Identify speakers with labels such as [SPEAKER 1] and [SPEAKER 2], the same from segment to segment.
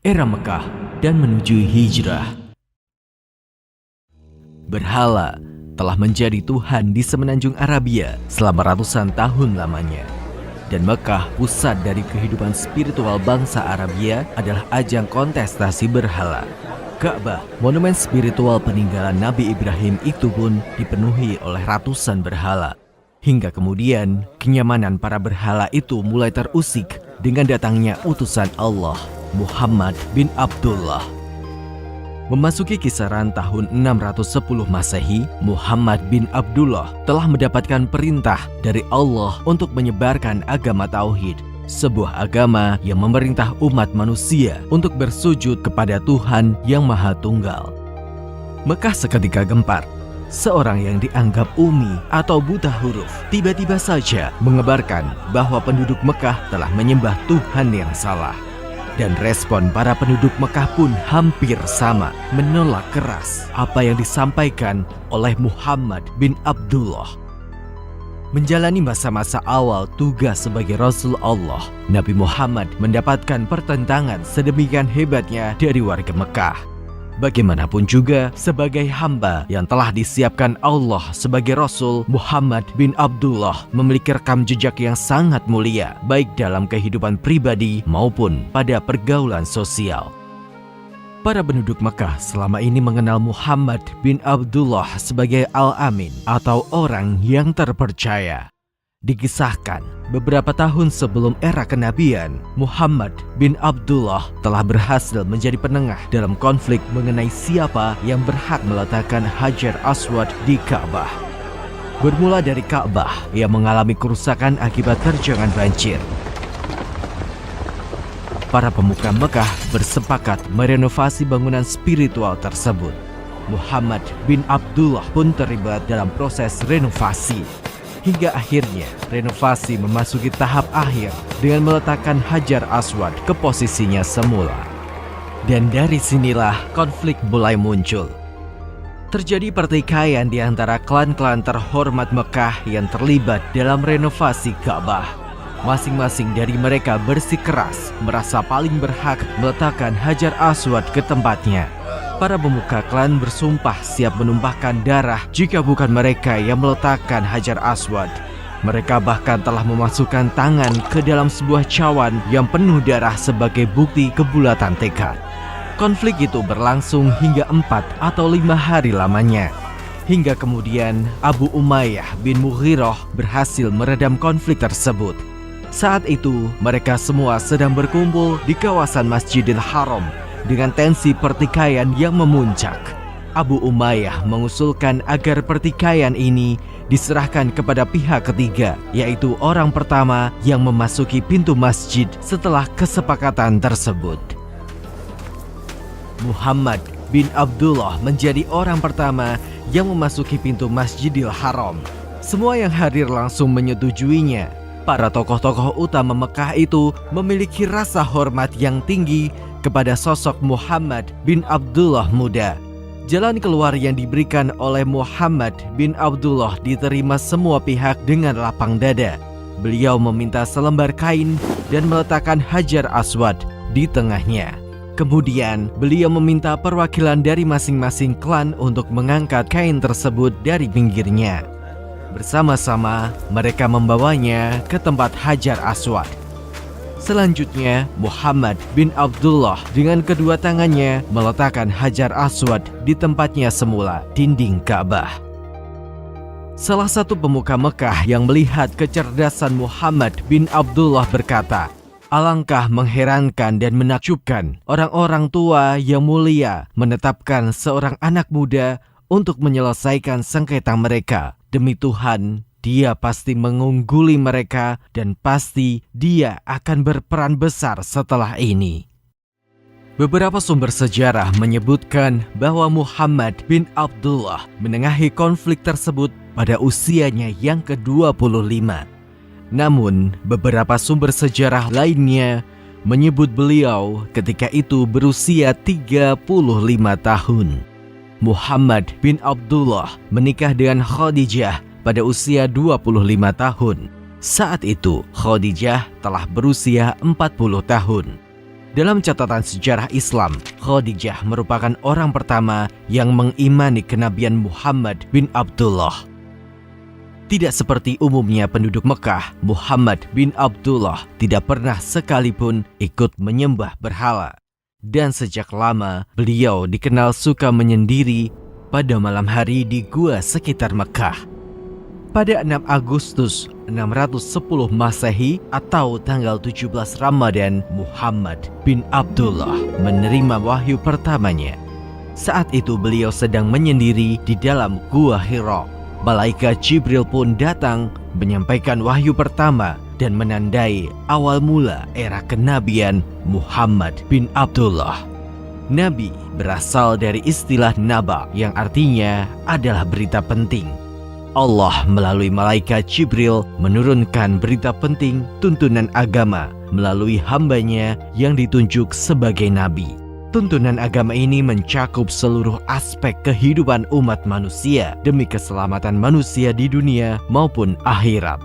[SPEAKER 1] Era Mekah dan menuju hijrah. Berhala telah menjadi Tuhan di semenanjung Arabia selama ratusan tahun lamanya. Dan Mekah, pusat dari kehidupan spiritual bangsa Arabia, adalah ajang kontestasi berhala. Ka'bah, monumen spiritual peninggalan Nabi Ibrahim itu pun dipenuhi oleh ratusan berhala. Hingga kemudian, kenyamanan para berhala itu mulai terusik dengan datangnya utusan Allah, Muhammad bin Abdullah. Memasuki kisaran tahun 610 Masehi, Muhammad bin Abdullah telah mendapatkan perintah dari Allah untuk menyebarkan agama Tauhid, sebuah agama yang memerintah umat manusia untuk bersujud kepada Tuhan yang Maha Tunggal. Mekah seketika gempar. Seorang yang dianggap umi atau buta huruf tiba-tiba saja mengabarkan bahwa penduduk Mekah telah menyembah Tuhan yang salah. Dan respon para penduduk Mekah pun hampir sama, menolak keras apa yang disampaikan oleh Muhammad bin Abdullah. Menjalani masa-masa awal tugas sebagai Rasul Allah, Nabi Muhammad mendapatkan pertentangan sedemikian hebatnya dari warga Mekah. Bagaimanapun juga, sebagai hamba yang telah disiapkan Allah sebagai Rasul, Muhammad bin Abdullah memiliki rekam jejak yang sangat mulia, baik dalam kehidupan pribadi maupun pada pergaulan sosial. Para penduduk Mekah selama ini mengenal Muhammad bin Abdullah sebagai Al-Amin atau orang yang terpercaya. Dikisahkan, beberapa tahun sebelum era kenabian, Muhammad bin Abdullah telah berhasil menjadi penengah dalam konflik mengenai siapa yang berhak meletakkan Hajar Aswad di Ka'bah. Bermula dari Ka'bah yang mengalami kerusakan akibat terjangan banjir. Para pemuka Mekah bersepakat merenovasi bangunan spiritual tersebut. Muhammad bin Abdullah pun terlibat dalam proses renovasi. Hingga akhirnya renovasi memasuki tahap akhir dengan meletakkan Hajar Aswad ke posisinya semula. Dan dari sinilah konflik mulai muncul. Terjadi pertikaian di antara klan-klan terhormat Mekah yang terlibat dalam renovasi Ka'bah. Masing-masing dari mereka bersikeras merasa paling berhak meletakkan Hajar Aswad ke tempatnya. Para pemuka klan bersumpah siap menumpahkan darah jika bukan mereka yang meletakkan Hajar Aswad. Mereka bahkan telah memasukkan tangan ke dalam sebuah cawan yang penuh darah sebagai bukti kebulatan tekad. Konflik itu berlangsung hingga 4 atau 5 hari lamanya. Hingga kemudian Abu Umayyah bin Mughirah berhasil meredam konflik tersebut. Saat itu mereka semua sedang berkumpul di kawasan Masjidil Haram dengan tensi pertikaian yang memuncak. Abu Umayyah mengusulkan agar pertikaian ini diserahkan kepada pihak ketiga, yaitu orang pertama yang memasuki pintu masjid setelah kesepakatan tersebut. Muhammad bin Abdullah menjadi orang pertama yang memasuki pintu Masjidil Haram. Semua yang hadir langsung menyetujuinya. Para tokoh-tokoh utama Mekah itu memiliki rasa hormat yang tinggi kepada sosok Muhammad bin Abdullah muda. Jalan keluar yang diberikan oleh Muhammad bin Abdullah diterima semua pihak dengan lapang dada. Beliau meminta selembar kain dan meletakkan Hajar Aswad di tengahnya. Kemudian beliau meminta perwakilan dari masing-masing klan untuk mengangkat kain tersebut dari pinggirnya. Bersama-sama mereka membawanya ke tempat Hajar Aswad. Selanjutnya, Muhammad bin Abdullah dengan kedua tangannya meletakkan Hajar Aswad di tempatnya semula, dinding Ka'bah. Salah satu pemuka Mekah yang melihat kecerdasan Muhammad bin Abdullah berkata, "Alangkah mengherankan dan menakjubkan orang-orang tua yang mulia menetapkan seorang anak muda untuk menyelesaikan sengketa mereka. Demi Tuhan, dia pasti mengungguli mereka dan pasti dia akan berperan besar setelah ini." Beberapa sumber sejarah menyebutkan bahwa Muhammad bin Abdullah menengahi konflik tersebut pada usianya yang ke-25. Namun, beberapa sumber sejarah lainnya menyebut beliau ketika itu berusia 35 tahun. Muhammad bin Abdullah menikah dengan Khadijah pada usia 25 tahun. Saat itu, Khadijah telah berusia 40 tahun. Dalam catatan sejarah Islam, Khadijah merupakan orang pertama yang mengimani kenabian Muhammad bin Abdullah. Tidak seperti umumnya penduduk Mekah, Muhammad bin Abdullah tidak pernah sekalipun ikut menyembah berhala. Dan sejak lama, beliau dikenal suka menyendiri pada malam hari di gua sekitar Mekah. Pada 6 Agustus 610 Masehi atau tanggal 17 Ramadan, Muhammad bin Abdullah menerima wahyu pertamanya. Saat itu beliau sedang menyendiri di dalam gua Hira. Malaikat Jibril pun datang menyampaikan wahyu pertama dan menandai awal mula era kenabian Muhammad bin Abdullah. Nabi berasal dari istilah naba yang artinya adalah berita penting. Allah melalui malaikat Jibril menurunkan berita penting tuntunan agama melalui hambanya yang ditunjuk sebagai nabi. Tuntunan agama ini mencakup seluruh aspek kehidupan umat manusia demi keselamatan manusia di dunia maupun akhirat.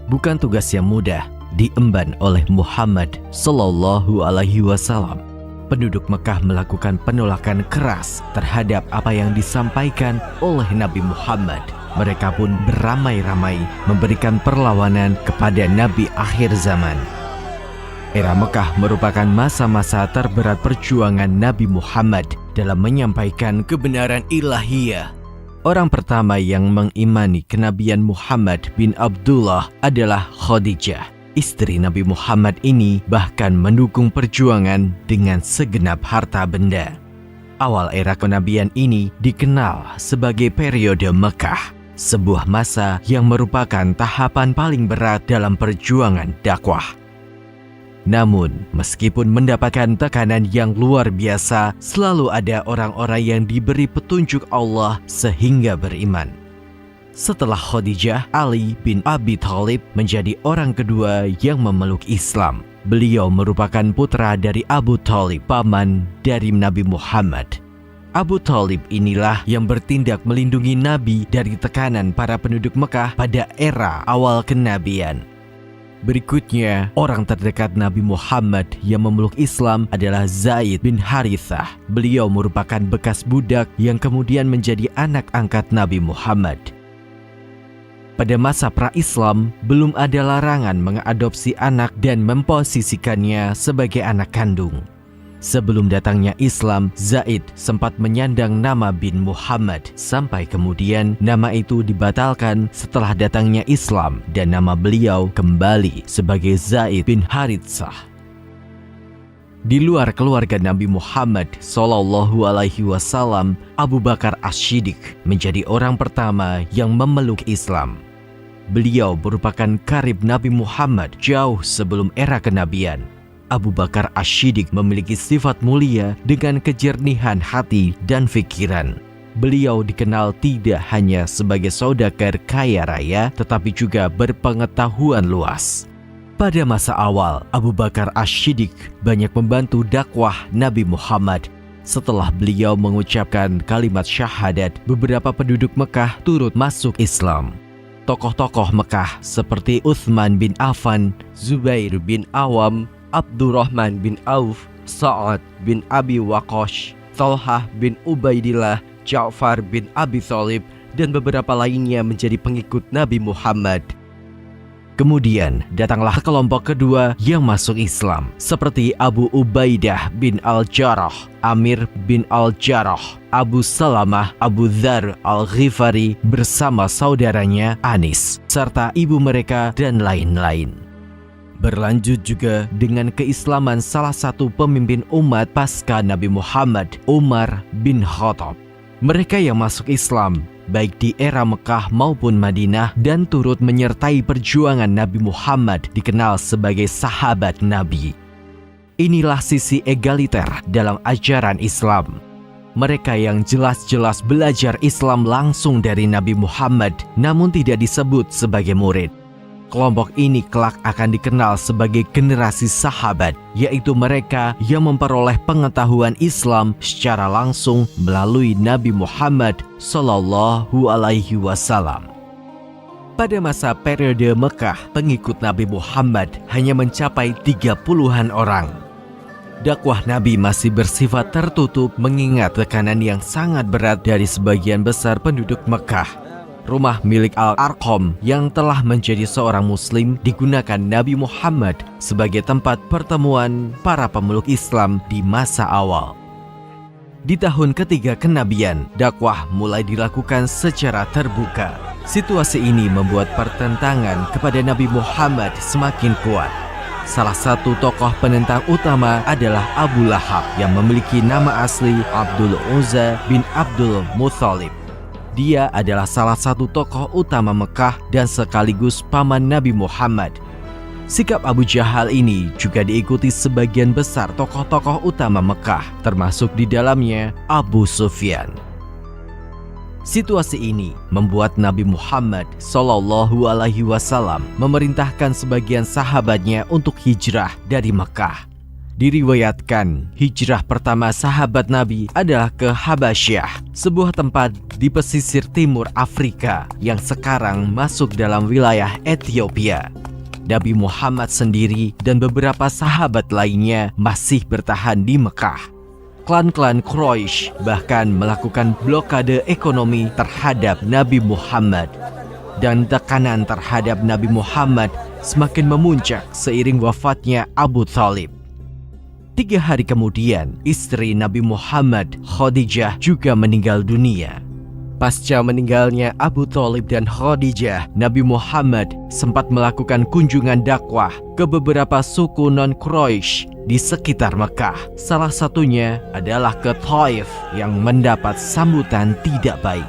[SPEAKER 1] Bukan tugas yang mudah diemban oleh Muhammad Sallallahu Alaihi Wasallam. Penduduk Mekah melakukan penolakan keras terhadap apa yang disampaikan oleh Nabi Muhammad. Mereka pun beramai-ramai memberikan perlawanan kepada Nabi akhir zaman. Era Mekah merupakan masa-masa terberat perjuangan Nabi Muhammad dalam menyampaikan kebenaran ilahiyah. Orang pertama yang mengimani kenabian Muhammad bin Abdullah adalah Khadijah. Istri Nabi Muhammad ini bahkan mendukung perjuangan dengan segenap harta benda. Awal era kenabian ini dikenal sebagai periode Mekah, sebuah masa yang merupakan tahapan paling berat dalam perjuangan dakwah. Namun, meskipun mendapatkan tekanan yang luar biasa, selalu ada orang-orang yang diberi petunjuk Allah sehingga beriman. Setelah Khadijah, Ali bin Abi Thalib menjadi orang kedua yang memeluk Islam. Beliau merupakan putra dari Abu Thalib, paman dari Nabi Muhammad. Abu Thalib inilah yang bertindak melindungi Nabi dari tekanan para penduduk Mekah pada era awal kenabian. Berikutnya, orang terdekat Nabi Muhammad yang memeluk Islam adalah Zaid bin Harithah. Beliau merupakan bekas budak yang kemudian menjadi anak angkat Nabi Muhammad. Pada masa pra-Islam, belum ada larangan mengadopsi anak dan memposisikannya sebagai anak kandung. Sebelum datangnya Islam, Zaid sempat menyandang nama bin Muhammad, sampai kemudian nama itu dibatalkan setelah datangnya Islam dan nama beliau kembali sebagai Zaid bin Harithah. Di luar keluarga Nabi Muhammad Sallallahu Alaihi Wasallam, Abu Bakar As-Siddiq menjadi orang pertama yang memeluk Islam. Beliau merupakan karib Nabi Muhammad jauh sebelum era kenabian. Abu Bakar As-Siddiq memiliki sifat mulia dengan kejernihan hati dan pikiran. Beliau dikenal tidak hanya sebagai saudagar kaya raya, tetapi juga berpengetahuan luas. Pada masa awal, Abu Bakar As-Siddiq banyak membantu dakwah Nabi Muhammad. Setelah beliau mengucapkan kalimat syahadat, beberapa penduduk Mekah turut masuk Islam. Tokoh-tokoh Mekah seperti Utsman bin Affan, Zubair bin Awam, Abdurrahman bin Auf, Sa'ad bin Abi Waqqas, Thalhah bin Ubaidillah, Ja'far bin Abi Thalib, dan beberapa lainnya menjadi pengikut Nabi Muhammad. Kemudian datanglah kelompok kedua yang masuk Islam, seperti Abu Ubaidah bin Al-Jarrah, Amir bin Al-Jarrah, Abu Salamah, Abu Dzar Al-Ghifari bersama saudaranya Anis, serta ibu mereka dan lain-lain. Berlanjut juga dengan keislaman salah satu pemimpin umat pasca Nabi Muhammad, Umar bin Khattab. Mereka yang masuk Islam baik di era Mekah maupun Madinah dan turut menyertai perjuangan Nabi Muhammad dikenal sebagai sahabat Nabi. Inilah sisi egaliter dalam ajaran Islam. Mereka yang jelas-jelas belajar Islam langsung dari Nabi Muhammad namun tidak disebut sebagai murid. Kelompok ini kelak akan dikenal sebagai generasi sahabat, yaitu mereka yang memperoleh pengetahuan Islam secara langsung melalui Nabi Muhammad Sallallahu Alaihi Wasallam. Pada masa periode Mekah, pengikut Nabi Muhammad hanya mencapai 30-an orang. Dakwah Nabi masih bersifat tertutup mengingat tekanan yang sangat berat dari sebagian besar penduduk Mekah. Rumah milik Al-Arqam yang telah menjadi seorang muslim digunakan Nabi Muhammad sebagai tempat pertemuan para pemeluk Islam di masa awal. Di tahun ketiga kenabian, dakwah mulai dilakukan secara terbuka. Situasi ini membuat pertentangan kepada Nabi Muhammad semakin kuat. Salah satu tokoh penentang utama adalah Abu Lahab yang memiliki nama asli Abdul Uzza bin Abdul Muthalib. Dia adalah salah satu tokoh utama Mekah dan sekaligus paman Nabi Muhammad. Sikap Abu Jahal ini juga diikuti sebagian besar tokoh-tokoh utama Mekah, termasuk di dalamnya Abu Sufyan. Situasi ini membuat Nabi Muhammad SAW memerintahkan sebagian sahabatnya untuk hijrah dari Mekah. Diriwayatkan, hijrah pertama sahabat Nabi adalah ke Habasyah, sebuah tempat di pesisir timur Afrika yang sekarang masuk dalam wilayah Ethiopia. Nabi Muhammad sendiri dan beberapa sahabat lainnya masih bertahan di Mekah. Klan-klan Quraisy bahkan melakukan blokade ekonomi terhadap Nabi Muhammad. Dan tekanan terhadap Nabi Muhammad semakin memuncak seiring wafatnya Abu Thalib. 3 hari kemudian, istri Nabi Muhammad, Khadijah, juga meninggal dunia. Pasca meninggalnya Abu Thalib dan Khadijah, Nabi Muhammad sempat melakukan kunjungan dakwah ke beberapa suku non-Quraisy di sekitar Mekah. Salah satunya adalah ke Thaif yang mendapat sambutan tidak baik.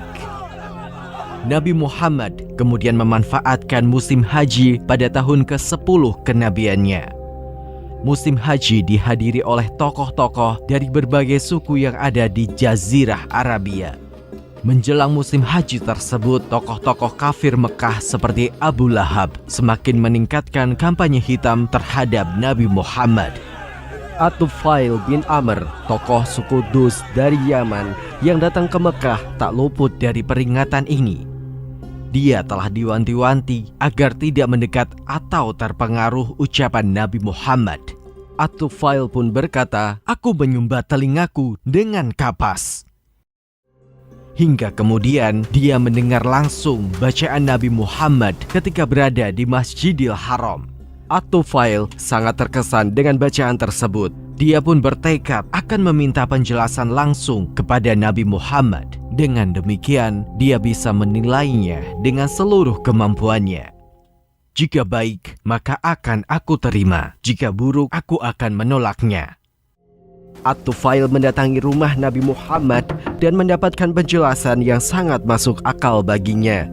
[SPEAKER 1] Nabi Muhammad kemudian memanfaatkan musim haji pada tahun ke-10 kenabiannya. Musim haji dihadiri oleh tokoh-tokoh dari berbagai suku yang ada di Jazirah Arabia. Menjelang musim haji tersebut, tokoh-tokoh kafir Mekah seperti Abu Lahab semakin meningkatkan kampanye hitam terhadap Nabi Muhammad. At-Tufail bin Amr, tokoh suku Dus dari Yaman yang datang ke Mekah, tak luput dari peringatan ini. Dia telah diwanti-wanti agar tidak mendekat atau terpengaruh ucapan Nabi Muhammad. At-Tufail pun berkata, "Aku menyumbat telingaku dengan kapas." Hingga kemudian dia mendengar langsung bacaan Nabi Muhammad ketika berada di Masjidil Haram. At-Tufail sangat terkesan dengan bacaan tersebut. Dia pun bertekad akan meminta penjelasan langsung kepada Nabi Muhammad. Dengan demikian, dia bisa menilainya dengan seluruh kemampuannya. Jika baik, maka akan aku terima. Jika buruk, aku akan menolaknya. At-Tufail mendatangi rumah Nabi Muhammad dan mendapatkan penjelasan yang sangat masuk akal baginya.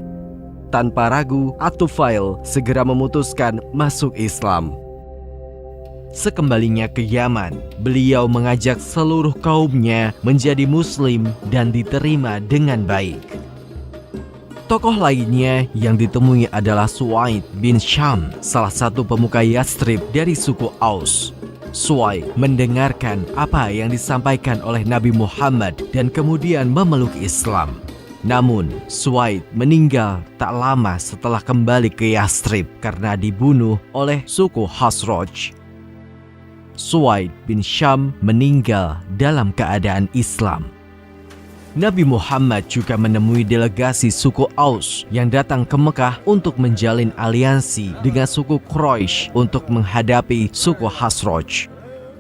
[SPEAKER 1] Tanpa ragu, At-Tufail segera memutuskan masuk Islam. Sekembalinya ke Yaman, beliau mengajak seluruh kaumnya menjadi muslim dan diterima dengan baik. Tokoh lainnya yang ditemui adalah Suwaid bin Syam, salah satu pemuka Yathrib dari suku Aus. Suwaid mendengarkan apa yang disampaikan oleh Nabi Muhammad dan kemudian memeluk Islam. Namun, Suwaid meninggal tak lama setelah kembali ke Yathrib karena dibunuh oleh suku Khazraj. Suwaid bin Syam meninggal dalam keadaan Islam. Nabi Muhammad juga menemui delegasi suku Aus yang datang ke Mekah untuk menjalin aliansi dengan suku Quraisy untuk menghadapi suku Khazraj.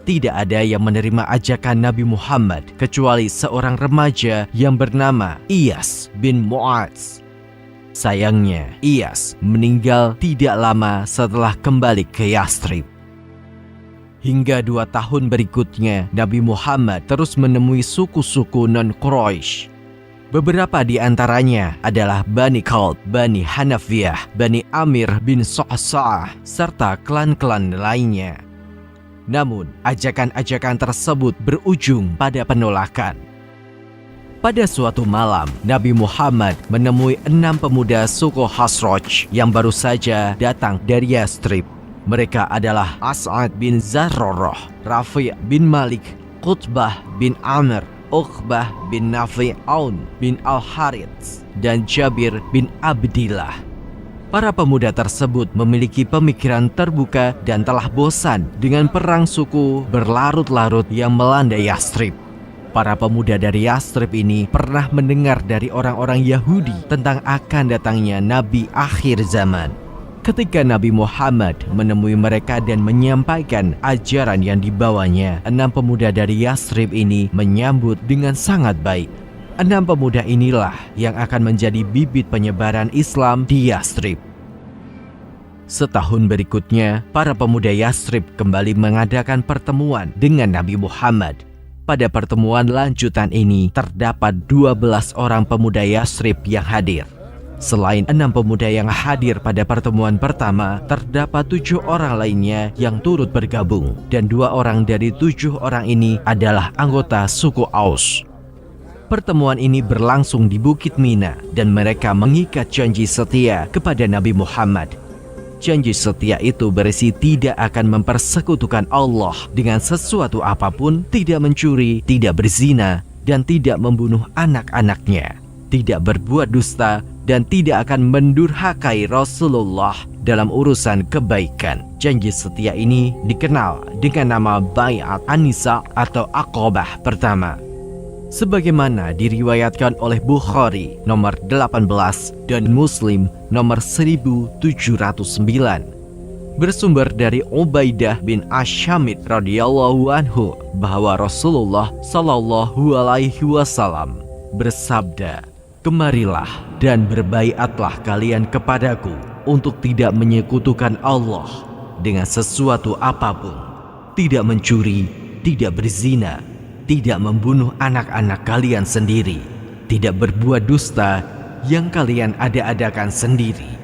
[SPEAKER 1] Tidak ada yang menerima ajakan Nabi Muhammad kecuali seorang remaja yang bernama Iyas bin Mu'adz. Sayangnya, Iyas meninggal tidak lama setelah kembali ke Yathrib. Hingga 2 tahun berikutnya, Nabi Muhammad terus menemui suku-suku non-Quraisy. Beberapa di antaranya adalah Bani Kalb, Bani Hanafiyah, Bani Amir bin Sa'sa'ah, serta klan-klan lainnya. Namun, ajakan-ajakan tersebut berujung pada penolakan. Pada suatu malam, Nabi Muhammad menemui 6 pemuda suku Khazraj yang baru saja datang dari Yathrib. Mereka adalah As'ad bin Zarrarah, Rafi' bin Malik, Qutbah bin Amr, Uqbah bin Nafi' Aun bin Al-Harits, dan Jabir bin Abdillah. Para pemuda tersebut memiliki pemikiran terbuka dan telah bosan dengan perang suku berlarut-larut yang melanda Yathrib. Para pemuda dari Yathrib ini pernah mendengar dari orang-orang Yahudi tentang akan datangnya Nabi akhir zaman. Ketika Nabi Muhammad menemui mereka dan menyampaikan ajaran yang dibawanya, 6 pemuda dari Yathrib ini menyambut dengan sangat baik. 6 pemuda inilah yang akan menjadi bibit penyebaran Islam di Yathrib. Setahun berikutnya, para pemuda Yathrib kembali mengadakan pertemuan dengan Nabi Muhammad. Pada pertemuan lanjutan ini, terdapat 12 orang pemuda Yathrib yang hadir. Selain 6 pemuda yang hadir pada pertemuan pertama, terdapat 7 orang lainnya yang turut bergabung. Dan 2 orang dari 7 orang ini adalah anggota suku Aus. Pertemuan ini berlangsung di Bukit Mina dan mereka mengikat janji setia kepada Nabi Muhammad. Janji setia itu berisi tidak akan mempersekutukan Allah dengan sesuatu apapun, tidak mencuri, tidak berzina, dan tidak membunuh anak-anaknya, tidak berbuat dusta, dan tidak akan mendurhakai Rasulullah dalam urusan kebaikan. Janji setia ini dikenal dengan nama Bai'at An-Nisa atau Aqabah pertama. Sebagaimana diriwayatkan oleh Bukhari nomor 18 dan Muslim nomor 1709. Bersumber dari Ubaidah bin Asyamit radhiyallahu anhu bahwa Rasulullah sallallahu alaihi wasallam bersabda, "Kemarilah dan berbaiatlah kalian kepadaku untuk tidak menyekutukan Allah dengan sesuatu apapun, tidak mencuri, tidak berzina, tidak membunuh anak-anak kalian sendiri, tidak berbuat dusta yang kalian ada-adakan sendiri,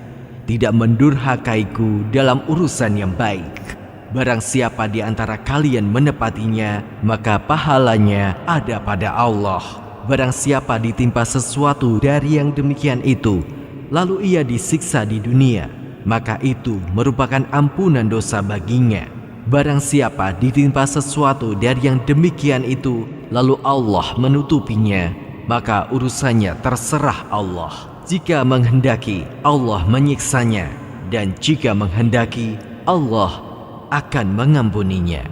[SPEAKER 1] tidak mendurhakaiku dalam urusan yang baik. Barang siapa di antara kalian menepatinya, maka pahalanya ada pada Allah. Barang siapa ditimpa sesuatu dari yang demikian itu, lalu ia disiksa di dunia, maka itu merupakan ampunan dosa baginya. Barang siapa ditimpa sesuatu dari yang demikian itu, lalu Allah menutupinya, maka urusannya terserah Allah. Jika menghendaki, Allah menyiksanya, dan jika menghendaki, Allah akan mengampuninya."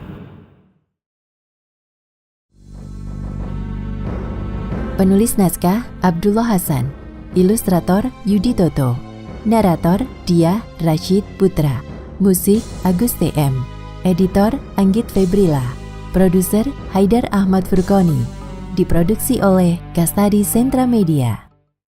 [SPEAKER 2] Penulis naskah Abdullah Hasan, ilustrator Yudi Toto, narator Dia Rashid Putra, musik Agus TM, editor Anggit Febrila, produser Haidar Ahmad Furqoni, diproduksi oleh Kastadi Sentra Media.